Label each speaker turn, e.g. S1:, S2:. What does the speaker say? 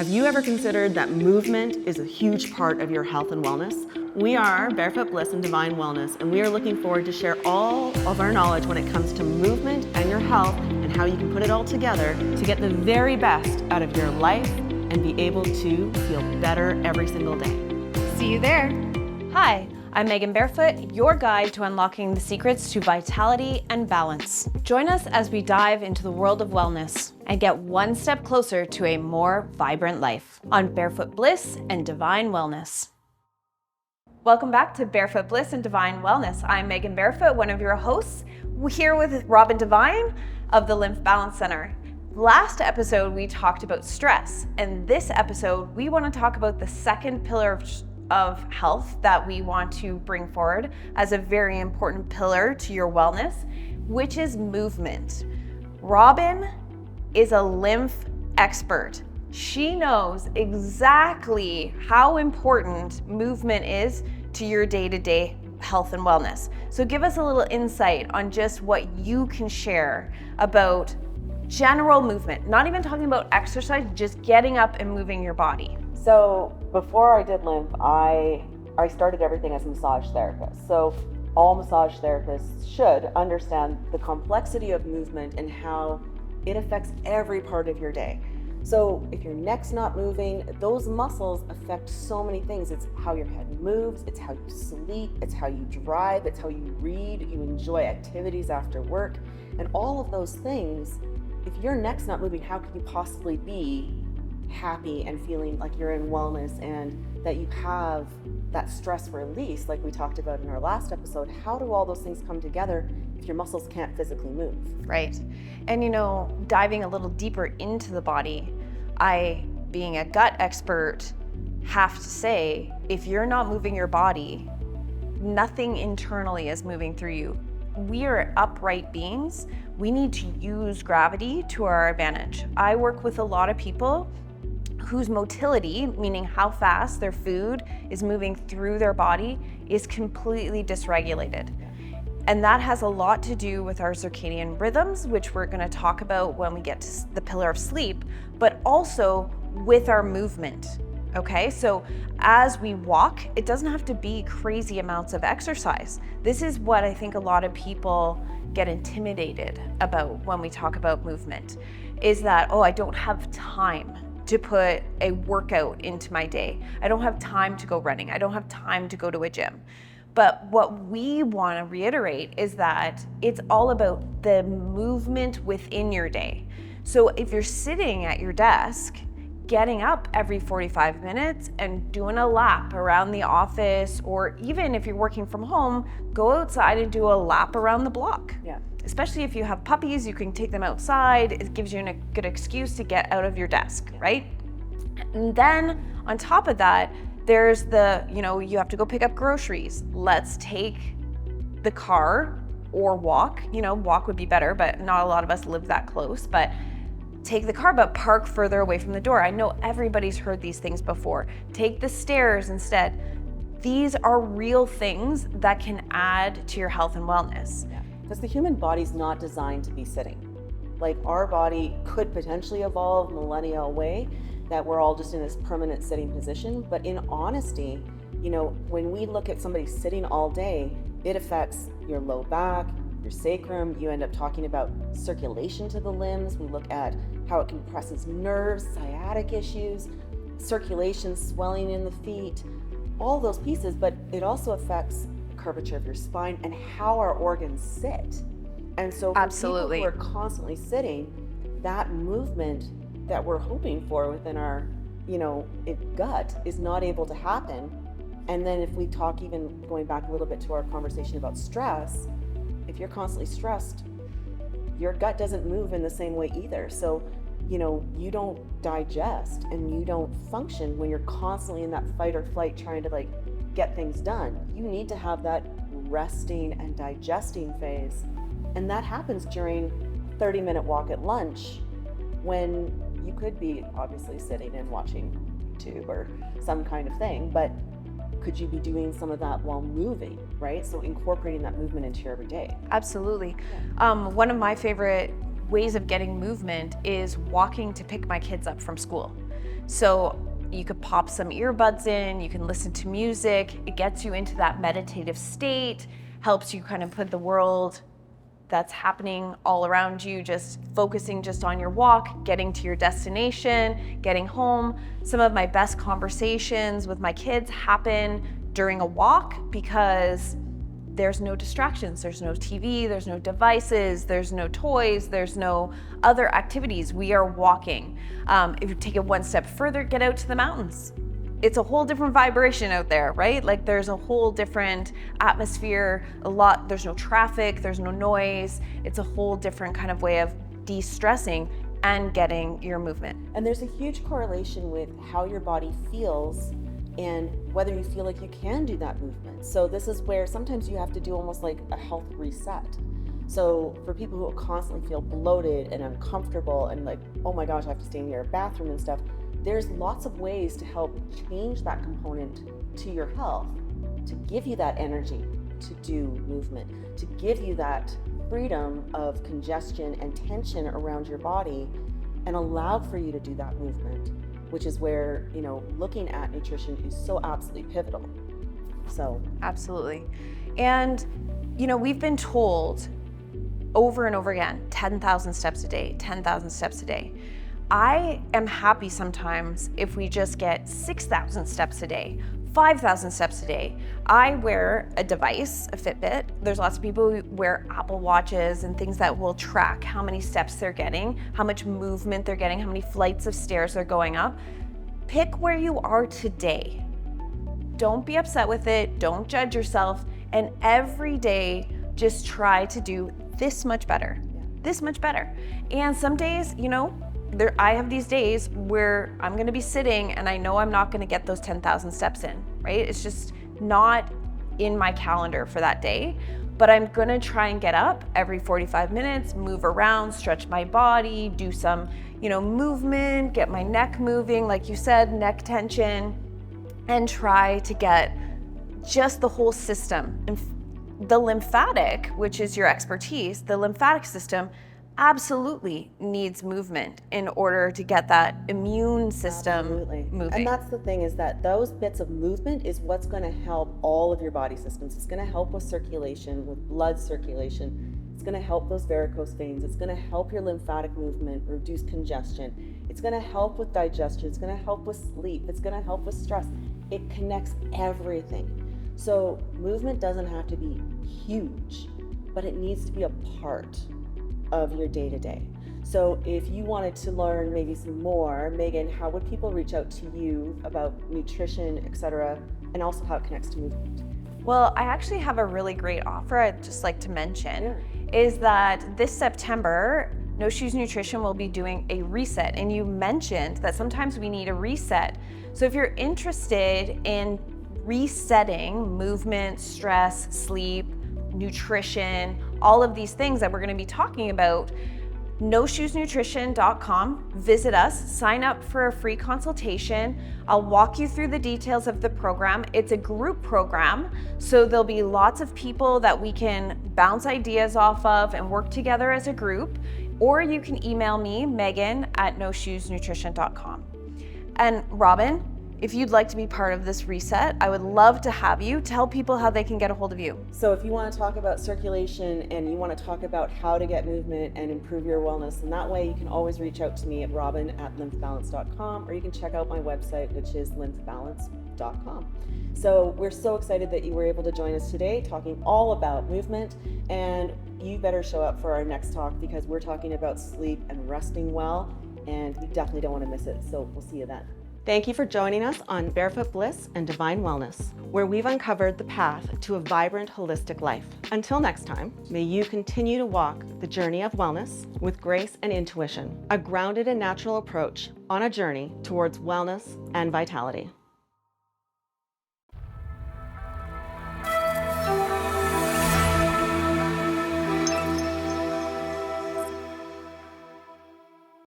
S1: Have you ever considered that movement is a huge part of your health and wellness? We are Barefoot Bliss and Divine Wellness, and we are looking forward to share all of our knowledge when it comes to movement and your health and how you can put it all together to get the very best out of your life and be able to feel better every single day.
S2: See you there. Hi, I'm Megan Barefoot, your guide to unlocking the secrets to vitality and balance. Join us as we dive into the world of wellness and get one step closer to a more vibrant life on Barefoot Bliss and Divine Wellness. Welcome back to Barefoot Bliss and Divine Wellness. I'm Megan Barefoot, one of your hosts. We're here with Robin Devine of the Lymph Balance Centre. Last episode, we talked about stress, and this episode, we want to talk about the second pillar of health that we want to bring forward as a very important pillar to your wellness, which is movement. Robin is a lymph expert. She knows exactly how important movement is to your day-to-day health and wellness. So give us a little insight on just what you can share about general movement, not even talking about exercise, just getting up and moving your body.
S1: So before I did lymph, I started everything as a massage therapist. So all massage therapists should understand the complexity of movement and how it affects every part of your day. So if your neck's not moving, those muscles affect so many things. It's how your head moves, it's how you sleep, it's how you drive, it's how you read, you enjoy activities after work. And all of those things, if your neck's not moving, how could you possibly be happy and feeling like you're in wellness and that you have that stress release like we talked about in our last episode? How do all those things come together if your muscles can't physically move?
S2: Right. And diving a little deeper into the body, I, being a gut expert, have to say, if you're not moving your body, nothing internally is moving through you. We are upright beings. We need to use gravity to our advantage. I work with a lot of people whose motility, meaning how fast their food is moving through their body, is completely dysregulated. And that has a lot to do with our circadian rhythms, which we're going to talk about when we get to the pillar of sleep, but also with our movement. Okay, so as we walk, it doesn't have to be crazy amounts of exercise. This is what I think a lot of people get intimidated about when we talk about movement, is that, I don't have time to put a workout into my day. I don't have time to go running. I don't have time to go to a gym. But what we want to reiterate is that it's all about the movement within your day. So if you're sitting at your desk, getting up every 45 minutes and doing a lap around the office, or even if you're working from home, go outside and do a lap around the block.
S1: Yeah.
S2: Especially if you have puppies, you can take them outside. It gives you a good excuse to get out of your desk, right? And then on top of that, there's you have to go pick up groceries. Let's take the car or walk. Walk would be better, but not a lot of us live that close. But take the car, but park further away from the door. I know everybody's heard these things before. Take the stairs instead. These are real things that can add to your health and wellness.
S1: Yeah. Because the human body's not designed to be sitting. Like, our body could potentially evolve millennia away, that we're all just in this permanent sitting position. But in honesty, when we look at somebody sitting all day, it affects your low back, your sacrum. You end up talking about circulation to the limbs. We look at how it compresses nerves, sciatic issues, circulation, swelling in the feet, all those pieces. But it also affects the curvature of your spine and how our organs sit. And so for
S2: Absolutely.
S1: people who are constantly sitting, that movement that we're hoping for within our gut is not able to happen. And then if we talk, even going back a little bit to our conversation about stress, if you're constantly stressed, your gut doesn't move in the same way either. So you don't digest and you don't function when you're constantly in that fight or flight trying to get things done. You need to have that resting and digesting phase. And that happens during a 30-minute walk at lunch, when you could be obviously sitting and watching YouTube or some kind of thing, but could you be doing some of that while moving, right? So incorporating that movement into your everyday.
S2: Absolutely. One of my favorite ways of getting movement is walking to pick my kids up from school. So you could pop some earbuds in, you can listen to music. It gets you into that meditative state, helps you kind of put the world that's happening all around you, just focusing just on your walk, getting to your destination, getting home. Some of my best conversations with my kids happen during a walk because there's no distractions, there's no TV, there's no devices, there's no toys, there's no other activities. We are walking. If you take it one step further, get out to the mountains. It's a whole different vibration out there, right? Like there's a whole different atmosphere, there's no traffic, there's no noise. It's a whole different kind of way of de-stressing and getting your movement.
S1: And there's a huge correlation with how your body feels and whether you feel like you can do that movement. So this is where sometimes you have to do almost like a health reset. So for people who constantly feel bloated and uncomfortable and like, oh my gosh, I have to stay in your bathroom and stuff, there's lots of ways to help change that component to your health, to give you that energy to do movement, to give you that freedom of congestion and tension around your body and allow for you to do that movement, which is where, looking at nutrition is so absolutely pivotal. So.
S2: Absolutely. And, we've been told over and over again, 10,000 steps a day, 10,000 steps a day. I am happy sometimes if we just get 6,000 steps a day, 5,000 steps a day. I wear a device, a Fitbit. There's lots of people who wear Apple Watches and things that will track how many steps they're getting, how much movement they're getting, how many flights of stairs they're going up. Pick where you are today. Don't be upset with it. Don't judge yourself. And every day, just try to do this much better, this much better. And some days, I have these days where I'm gonna be sitting and I know I'm not gonna get those 10,000 steps in, right? It's just not in my calendar for that day, but I'm gonna try and get up every 45 minutes, move around, stretch my body, do some, movement, get my neck moving, like you said, neck tension, and try to get just the whole system. And the lymphatic, which is your expertise, the lymphatic system absolutely needs movement in order to get that immune system moving.
S1: And that's the thing, is that those bits of movement is what's going to help all of your body systems. It's going to help with circulation, with blood circulation. It's going to help those varicose veins. It's going to help your lymphatic movement, reduce congestion. It's going to help with digestion. It's going to help with sleep. It's going to help with stress. It connects everything. So movement doesn't have to be huge, but it needs to be a part of your day-to-day. So if you wanted to learn maybe some more, Megan, how would people reach out to you about nutrition, etc., and also how it connects to movement?
S2: Well, I actually have a really great offer I'd just like to mention, is that this September, No Shoes Nutrition will be doing a reset. And you mentioned that sometimes we need a reset. So if you're interested in resetting movement, stress, sleep, nutrition, all of these things that we're going to be talking about, noshoesnutrition.com. Visit us, sign up for a free consultation. I'll walk you through the details of the program. It's a group program, so there'll be lots of people that we can bounce ideas off of and work together as a group. Or you can email me, Megan, at noshoesnutrition.com. And Robin, if you'd like to be part of this reset, I would love to have you. Tell people how they can get a hold of you.
S1: So if you want to talk about circulation and you want to talk about how to get movement and improve your wellness, in that way you can always reach out to me at robin@lymphbalance.com, or you can check out my website, which is lymphbalance.com. So we're so excited that you were able to join us today, talking all about movement, and you better show up for our next talk because we're talking about sleep and resting well, and you definitely don't want to miss it. So we'll see you then. Thank you for joining us on Barefoot Bliss and Divine Wellness, where we've uncovered the path to a vibrant, holistic life. Until next time, may you continue to walk the journey of wellness with grace and intuition, a grounded and natural approach on a journey towards wellness and vitality.